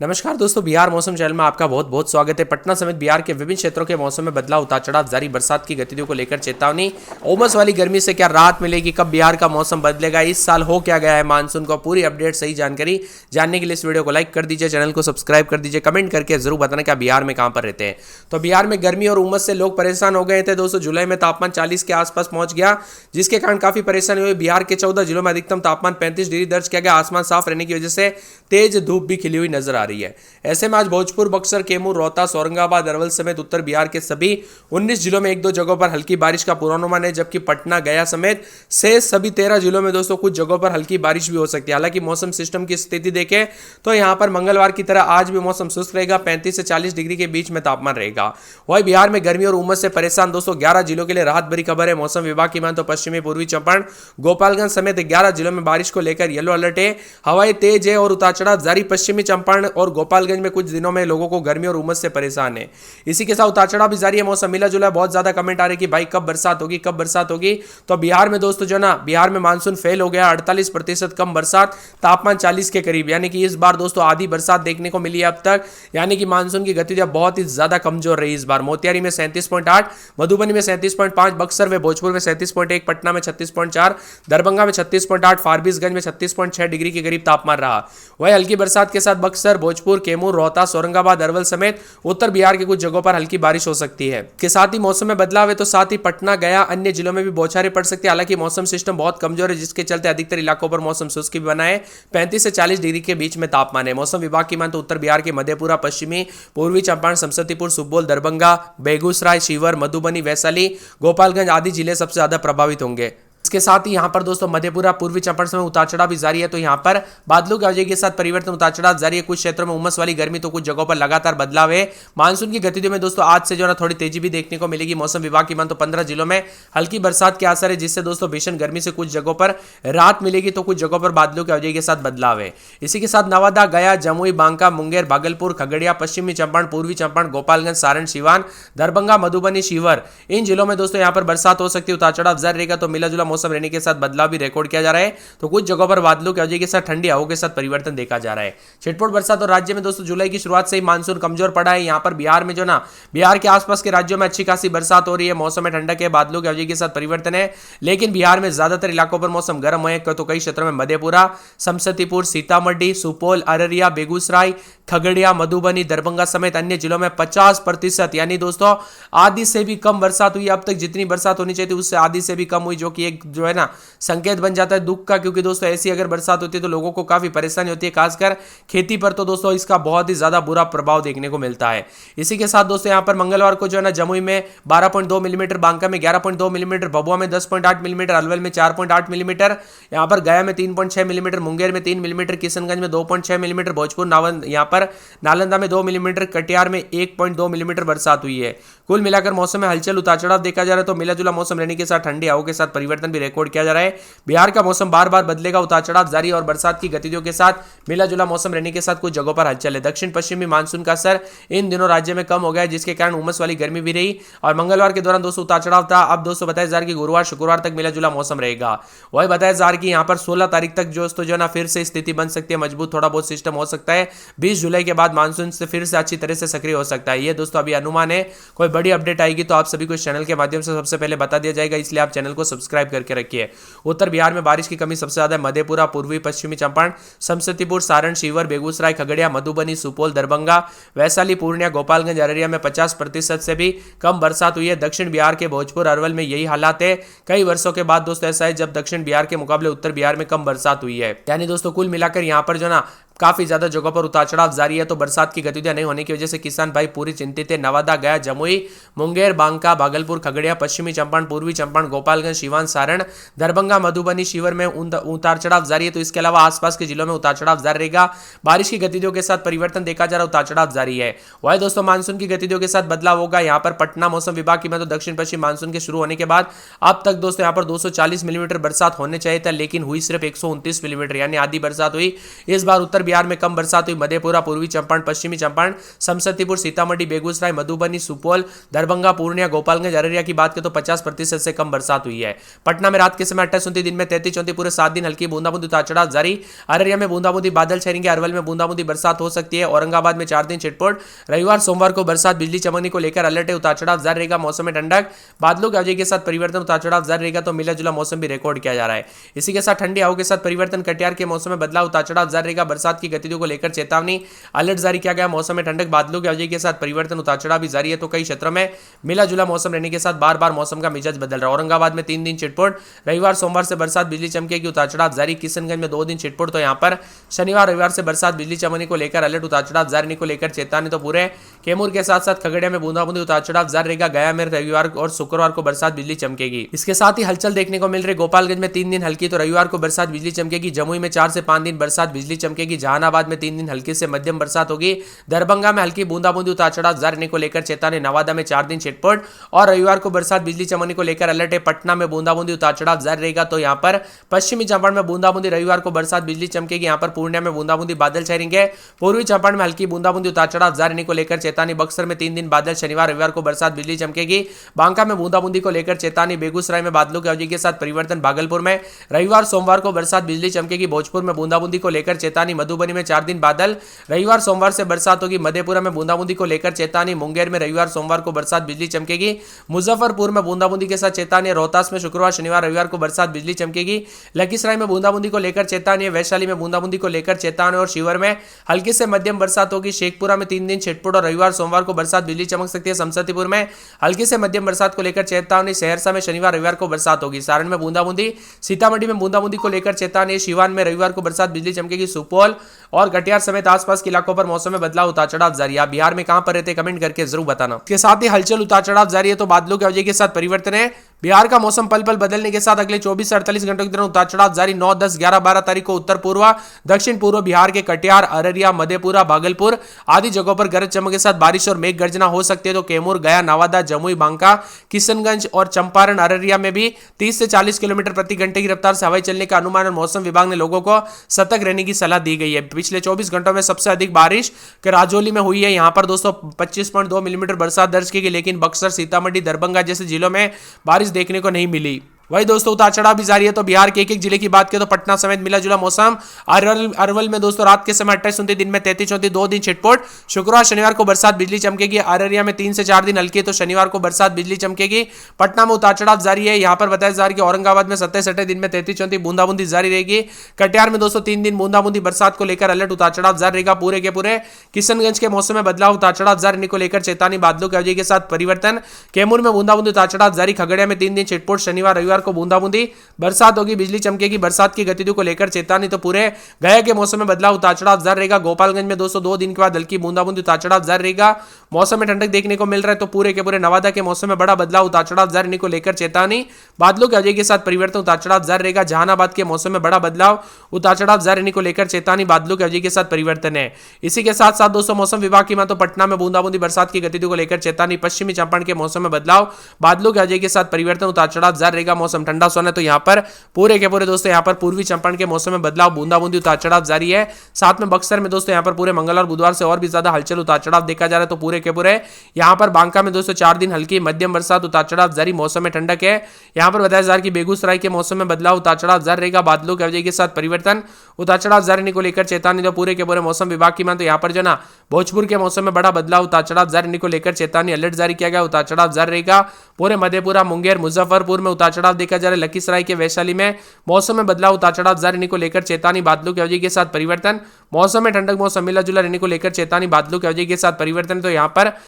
नमस्कार दोस्तों, बिहार मौसम चैनल में आपका बहुत बहुत स्वागत है। पटना समेत बिहार के विभिन्न क्षेत्रों के मौसम में बदलाव, उतार चढ़ाव जारी, बरसात की गतिविधियों को लेकर चेतावनी, उमस वाली गर्मी से क्या राहत मिलेगी, कब बिहार का मौसम बदलेगा, इस साल हो क्या गया है मानसून को, पूरी अपडेट सही जानकारी जानने के लिए इस वीडियो को लाइक कर दीजिए, चैनल को सब्सक्राइब कर दीजिए, कमेंट करके जरूर बताना क्या बिहार में कहां पर रहते हैं। तो बिहार में गर्मी और उमस से लोग परेशान हो गए थे दोस्तों। जुलाई में तापमान 40 के आसपास पहुंच गया, जिसके कारण काफी परेशानी हुई। बिहार के 14 जिलों में अधिकतम तापमान 35 डिग्री दर्ज किया गया। आसमान साफ रहने की वजह से तेज धूप भी खिली हुई नजर आ रही है। ऐसे में आज भोजपुर, बक्सर, कैमूर, रोहतास, औरंगाबाद, अरवल समेत उत्तर बिहार के सभी 19 जिलों में एक दो जगहों पर हल्की बारिश का पूर्वानुमान है, जबकि पटना, गया समेत से सभी 13 जिलों में दोस्तों कुछ जगहों पर हल्की बारिश भी हो सकती है। हालांकि मौसम सिस्टम की स्थिति देखें तो यहां पर मंगलवार की तरह आज भी मौसम शुष्क रहेगा। 35 से 40 डिग्री के बीच में तापमान रहेगा। वही बिहार में गर्मी और उमस से परेशान दोस्तों 11 जिलों के लिए राहत भरी खबर है। मौसम विभाग की माने तो पश्चिमी, पूर्वी चंपारण, गोपालगंज समेत 11 जिलों में बारिश को लेकर येलो अलर्ट है। हवाएं तेज है और उतार चढ़ाव जारी। पश्चिमी चंपारण और गोपालगंज में कुछ दिनों में लोगों को गर्मी और उमस से परेशान है। इसी के साथ उतार चढ़ाव भी जारी है। मौसम मिला जुला, बहुत ज्यादा कमेंट आ रहे कि भाई कब बरसात होगी, कब बरसात होगी। तो बिहार में दोस्तों जो ना, बिहार में मानसून फेल हो गया। 48% कम बरसात, तापमान 40 के करीब, यानी कि इस बार दोस्तों आधी बरसात देखने को मिली है अब तक। यानी कि मानसून की गतिविधियां बहुत ही ज्यादा कमजोर रही इस बार। मोतिहारी में 37.8, मधुबनी में 37.5, बक्सर में, भोजपुर में 37.1, पटना में 36.4, दरभंगा में 36.8, फारबिसगंज में 36.6 डिग्री के करीब तापमान रहा। वही हल्की बरसात के साथ बक्सर, भोजपुर, कैमूर, रोहतास, औरंगाबाद, अरवल समेत उत्तर बिहार के कुछ जगहों पर हल्की बारिश हो सकती है। के साथ ही मौसम में बदलाव है तो साथ ही पटना, गया, अन्य जिलों में भी बौछारें पड़ सकती है। हालांकि मौसम सिस्टम बहुत कमजोर है, जिसके चलते अधिकतर इलाकों पर मौसम शुष्क भी बना है। 35 से 40 डिग्री के बीच में तापमान है। मौसम विभाग की माने तो उत्तर बिहार के मधेपुरा, पश्चिमी, पूर्वी चंपारण, समस्तीपुर, सुपौल, दरभंगा, बेगूसराय, शिवहर, मधुबनी, वैशाली, गोपालगंज आदि जिले सबसे ज्यादा प्रभावित होंगे। इसके साथ ही यहां पर दोस्तों मधेपुरा, पूर्वी चंपारण में उतार चढ़ाव भी जारी है। तो यहां पर बादलों की वजह के साथ परिवर्तन, उतार चढ़ाव जारी है। कुछ क्षेत्रों में उमस वाली गर्मी तो कुछ जगहों पर लगातार बदलाव है। मानसून की गतिविधियों में दोस्तों आज से जो है थोड़ी तेजी भी देखने को मिलेगी। मौसम विभाग की मान तो 15 जिलों में हल्की बरसात के आसार है, जिससे दोस्तों भीषण गर्मी से कुछ जगहों पर राहत मिलेगी तो कुछ जगहों पर बादलों की वजह के साथ बदलाव है। इसी के साथ नवादा, गया, जमुई, बांका, मुंगेर, भागलपुर, खगड़िया, पश्चिमी चंपारण, पूर्वी चंपारण, गोपालगंज, सारण, सिवान, दरभंगा, मधुबनी, शिवहर, इन जिलों में दोस्तों यहां पर बरसात हो सकती है। उतार चढ़ाव जारी रहेगा। तो मिला जुला मौसम रहने के साथ बदलाव भी रिकॉर्ड किया जा रहा है। तो कुछ जगहों पर बादलों की वजह के साथ ठंडी हवाओं के साथ परिवर्तन देखा जा रहा है। छिटपुट बरसात और राज्य में दोस्तों जुलाई की शुरुआत से ही मानसून कमजोर पड़ा है। यहां पर बिहार में जो ना, बिहार के आसपास के राज्यों में अच्छी खासी बरसात हो रही है। मौसम में ठंडक है, बादलों की वजह के साथ परिवर्तन है। लेकिन बिहार में ज्यादातर इलाकों पर मौसम गर्म है। तो कई क्षेत्रों में मधेपुरा, समस्तीपुर, सीतामढ़ी, सुपौल, अररिया, बेगूसराय, खगड़िया, मधुबनी, दरभंगा समेत अन्य जिलों में 50% यानी दोस्तों आधी से भी कम बरसात हुई। अब तक जितनी बरसात होनी चाहिए थी उससे आधी से भी कम हुई, जो कि एक जो है ना संकेत बन जाता है दुख का। क्योंकि दोस्तों ऐसी अगर बरसात होती है तो लोगों को काफी परेशानी होती है, खासकर खेती पर तो दोस्तों इसका बहुत ही ज्यादा बुरा प्रभाव देखने को मिलता है। इसी के साथ दोस्तों यहां पर मंगलवार को जो है ना, जमुई में 12.2 मिलीमीटर, बांका में 11.2 मिलीमीटर, भभुआ में 10.8 मिलीमीटर, अलवल में 4.8 मिलीमीटर, यहां पर गया में 3.6 मिलीमीटर, मुंगेर में 3 मिलीमीटर, किशनगंज में 2.6 मिलीमीटर, भोजपुर, यहां पर नालंदा में 2 मिलीमीटर, कटिहार में 1.2 मिलीमीटर बरसात हुई है। कुल मिलाकर मौसम में हलचल, उतार चढ़ाव देखा जा रहा है। तो मिला जुला मौसम रहने के साथ ठंडी हवाओं के साथ परिवर्तन भी रिकॉर्ड किया जा रहा है। बिहार का मौसम बार बार बदलेगा। उतार चढ़ाव जारी और बरसात की गतिविधियों के साथ मिला जुला मौसम रहने के साथ कुछ जगहों पर हलचल है। दक्षिण पश्चिमी मानसून का असर इन दिनों राज्य में कम हो गया है, जिसके कारण उमस वाली गर्मी भी रही। और मंगलवार के दौरान दोस्तों उतार चढ़ाव था। अब दोस्तों बताया जा रहा है कि गुरुवार, शुक्रवार तक मिला जुला मौसम रहेगा। वही बताया जा रहा है कि यहाँ पर 16 तारीख तक दोस्तों जो ना फिर से स्थिति बन सकती है, मजबूत थोड़ा बहुत सिस्टम हो सकता है। 20 जुलाई के बाद मानसून से फिर से अच्छी तरह से सक्रिय हो सकता है। ये दोस्तों अभी अनुमान है। कोई बड़ी अपडेट आएगी तो आप सभी को इस चैनल के माध्यम से सबसे पहले बता दिया जाएगा, इसलिए आप चैनल को सब्सक्राइब करके रखिए। उत्तर बिहार में बारिश की कमी सबसे ज्यादा मधेपुरा, पूर्वी पश्चिमी चंपारण, समस्तीपुर, सारण, शिवहर, बेगूसराय, खगड़िया, मधुबनी, सुपौल, दरभंगा, वैशाली, पूर्णिया, गोपालगंज, अररिया में 50% से भी कम बरसात हुई है। दक्षिण बिहार के भोजपुर, अरवल में यही हालात है। कई वर्षों के बाद दोस्तों ऐसा है जब दक्षिण बिहार के मुकाबले उत्तर बिहार में कम बरसात हुई है। यानी दोस्तों कुल मिलाकर यहाँ पर जो ना काफी ज्यादा जगहों पर उतार चढ़ाव जारी है। तो बरसात की गतिविधियां नहीं होने की वजह से किसान भाई पूरी चिंतित है। नवादा, गया, जमुई, मुंगेर, बांका, भागलपुर, खगड़िया, पश्चिमी चंपारण, पूर्वी चंपारण, गोपालगंज, सिवान, सारण, दरभंगा, मधुबनी, शिवहर में उतार चढ़ाव जारी है। तो इसके अलावा आसपास के जिलों में उतार चढ़ाव जारी रहेगा। बारिश की गतिविधियों के साथ परिवर्तन देखा जा रहा है, उतार चढ़ाव जारी है। वही दोस्तों मानसून की गतिविधियों के साथ बदलाव होगा। यहाँ पर पटना मौसम विभाग की तो दक्षिण पश्चिम मानसून के शुरू होने के बाद अब तक दोस्तों यहाँ पर 240 मिलीमीटर बरसात होने चाहिए था, लेकिन हुई सिर्फ 129 मिलीमीटर, यानी आधी बरसात हुई। इस बार उत्तर बिहार में कम बरसात हुई। मधेपुरा, पूर्वी चंपारण, पश्चिमी चंपारण, समस्तीपुर, सीतामढ़ी, बेगूसराय, मधुबनी, सुपौल, दरभंगा, पूर्णिया, गोपालगंज, अररिया की बात करें तो 50% से कम बरसात हुई है। पटना में रात के समय 28-29, दिन में 33-34, पूरे 7 दिन हल्की बूंदाबूंदी उतार चढ़ाव जारी। अररिया में बूंदाबूंदी, बादल छाएंगे। अरवल में बूंदाबूंदी बरसात हो सकती है। औरंगाबाद में 4 दिन छिटपुट। रविवार सोमवार को बरसात, बिजली चमकने को लेकर अलर्ट है। उतार चढ़ाव जारी रहेगा। मौसम में ठंडक, बादलों की अवधि के साथ परिवर्तन, उतार चढ़ाव जारी रहेगा। तो मिला जुला मौसम भी रिकॉर्ड किया जा रहा है। इसी के साथ ठंडी हवाओं के साथ परिवर्तन, कटिहार के मौसम में बदलाव, उतार चढ़ाव जारी रहेगा। बरसात की गतिविधियों को लेकर चेतावनी, अलर्ट जारी किया गया। मौसम में ठंडक, बादलों की अवधि के साथ परिवर्तन, उतार चढ़ाव भी जारी है। तो कई क्षेत्रों में मिला जुला मौसम रहने के साथ बार बार मौसम का मिजाज बदल रहा है। औरंगाबाद में 3 दिन छिटपुट। रविवार सोमवार से बरसात, बिजली चमकेगी, उतार चढ़ाव जारी। किशनगंज में 2 दिन छिटपुट। तो यहां पर शनिवार रविवार से बरसात, बिजली चमकने को लेकर अलर्ट, उतार चढ़ाव जारी को लेकर चेतावनी। तो पूरे कैमूर के साथ साथ खगड़िया में बूंदाबूंदी, उतार चढ़ाव जारी रहेगा। गया में रविवार और शुक्रवार को बरसात, बिजली चमकेगी। इसके साथ ही हलचल देखने को मिल रही। गोपालगंज में 3 दिन हल्की, तो रविवार को बरसात, बिजली चमकेगी। जमुई में 4 से 5 दिन बरसात, बिजली चमकेगी। जहानाबाद में 3 दिन हल्की से मध्यम बरसात होगी। दरभंगा में हल्की बूंदाबूंदी, उतार चढ़ाव जारी को लेकर चेतावनी। नवादा में 4 दिन छिटपुट और रविवार को बरसात, बिजली चमकने को लेकर अलर्ट है। पटना में बूंदाबूंदी, उतार चढ़ाव जारी रहेगा। तो यहां पर पश्चिमी चंपारण में बूंदाबूंदी, रविवार को बरसात, बिजली चमकेगी। यहां पर पूर्णिया में बूंदाबूंदी, बादल छाएंगे। पूर्वी चंपारण में हल्की बूंदाबूंदी, उतार चढ़ाव जारी को लेकर चेतावनी। बक्सर में 3 दिन बादल, शनिवार रविवार को बरसात, बिजली चमकेगी। बांका में बूंदाबूंदी को लेकर चेतावनी। बेगूसराय में बादलों की अवधि के साथ परिवर्तन। भागलपुर में रविवार सोमवार को बरसात, बिजली चमकेगी। भोजपुर में बूंदाबूंदी को लेकर चेतावनी। मधुबनी में 4 दिन बादल, रविवार सोमवार से बरसात होगी। मधेपुरा में बूंदाबूंदी को लेकर चेतावनी। मुंगेर में रविवार सोमवार को बरसात, बिजली चमकेगी। मुजफ्फरपुर में बूंदाबूंदी के साथ चेतावनी। रोहतास में शुक्रवार शनिवार रविवार को बरसात, बिजली चमकेगी। लखीसराय में बूंदाबूंदी को लेकर चेतावनी। वैशाली में बूंदाबूंदी को लेकर चेतावनी और शिवर में हल्की से मध्यम बरसात होगी। शेखपुरा में 3 दिन छिटपुट और रविवार सोमवार को बरसात, बिजली चमक सकती है। समस्तीपुर में हल्की से मध्यम बरसात को लेकर चेतावनी। सहरसा में शनिवार रविवार को बरसात होगी। सारण में बूंदाबूंदी। सीतामढ़ी में बूंदाबूंदी को लेकर चेतावनी। सिवान में रविवार को बरसात, बिजली चमकेगी। सुपौल और कटिहार समेत आसपास के इलाकों पर मौसम में बदलाव, उतार चढ़ाव जारी। आप बिहार में कहां पर रहते कमेंट करके जरूर बताना। इसके साथ ही हलचल, उतार चढ़ाव जारी है। तो बादलों की अवधि के साथ परिवर्तन है। बिहार का मौसम पल पल बदलने के साथ अगले 24 से 48 घंटों के दौरान उतार चढ़ाव जारी। 9, 10, 11, 12 तारीख को उत्तर पूर्व, दक्षिण पूर्व बिहार के कटिहार, अररिया, मधेपुरा, भागलपुर आदि जगहों पर गरज चमक के साथ बारिश और मेघ गर्जना हो सकती है। तो कैमूर, गया, नवादा, जमुई, बांका, किशनगंज और चंपारण, अररिया में भी 30 से 40 किलोमीटर प्रति घंटे की रफ्तार से हवाएं चलने का अनुमान और मौसम विभाग ने लोगों को सतर्क रहने की सलाह दी गई है। पिछले 24 घंटों में सबसे अधिक बारिश के राजौली में हुई है। यहां पर दोस्तों 25.2 मिलीमीटर बरसात दर्ज की गई, लेकिन बक्सर, सीतामढ़ी, दरभंगा जैसे जिलों में बारिश देखने को नहीं मिली। वही दोस्तों उतार चढ़ाव भी जारी है। तो बिहार के एक जिले की बात करें तो पटना समेत मिला जुला मौसम। अरवल में दोस्तों रात के समय 28-29, दिन में 33-34, 2 दिन छिटपुट। शुक्रवार शनिवार को बरसात, बिजली चमकेगी। अररिया में 3 से 4 दिन हल्की, तो शनिवार को बरसात, बिजली चमकेगी। पटना में उतार चढ़ाव जारी है। यहां पर बताया जा रहा है कि औरंगाबाद में 27-28, दिन में 33-34 बूंदाबूंदी जारी रहेगी। कटिहार में दोस्तों 3 दिन बूंदाबूंदी बरसात को लेकर अलर्ट, उतार चढ़ाव जारी रहेगा। पूरे के पूरे किशनगंज के मौसम में बदलाव, उतार चढ़ाव जारी को लेकर चेतावनी। बादलों की अवधि के साथ परिवर्तन। कैमूर में बूंदाबूंदी, उतार चढ़ाव जारी। खगड़िया में 3 दिन छिटपुट। शनिवार रविवार को बूंदाबूंदी बरसात होगी, बिजली चमकेगी। बरसात की गतिविधियों को लेकर चेतावनी। तो पूरे गया के मौसम में बदलाव, उतार चढ़ाव जारी रहेगा। गोपालगंज में दोस्तों 2 दिन के बाद हल्की बूंदाबूंदी, उतार चढ़ाव जारी रहेगा। मौसम में ठंडक देखने को मिल रहा है। तो पूरे के पूरे नवादा के मौसम में बड़ा बदलाव, उतार चढ़ाव जारी को लेकर चेतावनी। बादलों की अवधि के साथ परिवर्तन, उतार चढ़ाव जारी रहेगा। जहानाबाद के मौसम में बड़ा बदलाव, उतार चढ़ाव जारी को लेकर चेतावनी। बादलों की अवधि के साथ परिवर्तन है। इसी के साथ साथ दोस्तों मौसम विभाग की मां तो पटना में बूंदाबूंदी बरसात की गतिविधियों को लेकर चेतावनी। पश्चिमी चंपारण के मौसम में बदलाव, बादलों की अवधि के साथ परिवर्तन, उतार चढ़ाव जारी रहेगा। मौसम ठंडा सोना। तो यहां पर पूरे के पूरे दोस्तों यहां पर पूर्वी चंपारण के मौसम में बदलाव, बूंदाबूंदी, उतार चढ़ाव जारी है। साथ में बक्सर में दोस्तों यहां पर पूरे मंगलवार बुधवार से और भी ज्यादा हलचल, उतार चढ़ाव देखा जा रहा है। तो पूरे के पूरे यहां पर बांका में दोस्तों 4 दिन हल्की मध्यम बरसात, उतार चढ़ाव जारी। मौसम में ठंडक है। यहां पर बताया जा रहा है कि बेगूसराय के मौसम में बदलाव, उतार चढ़ाव जारी रहेगा। बादलों की अवधि के साथ परिवर्तन, उतार चढ़ाव जारी को लेकर चेतावनी। तो पूरे के पूरे मौसम विभाग की मान तो यहां पर जो ना भोजपुर के मौसम में बड़ा बदलाव, उतार चढ़ाव जारी को लेकर चेतावनी, अलर्ट जारी किया गया। उतार चढ़ाव जारी रहेगा। पूरे मधेपुरा, मुंगेर, मुजफ्फरपुर में उतार चढ़ाव देखा जा रहा है। लखीसराय के वैशाली में मौसम में बदलाव, उतार चढ़ाव जारी को लेकर चेतावनी। बादलों की अवधि के साथ परिवर्तन। मौसम में ठंडक, मौसम मिला जुला रहने को लेकर चेतावनी। बादलों की अवधि के साथ परिवर्तन। तो यहां पर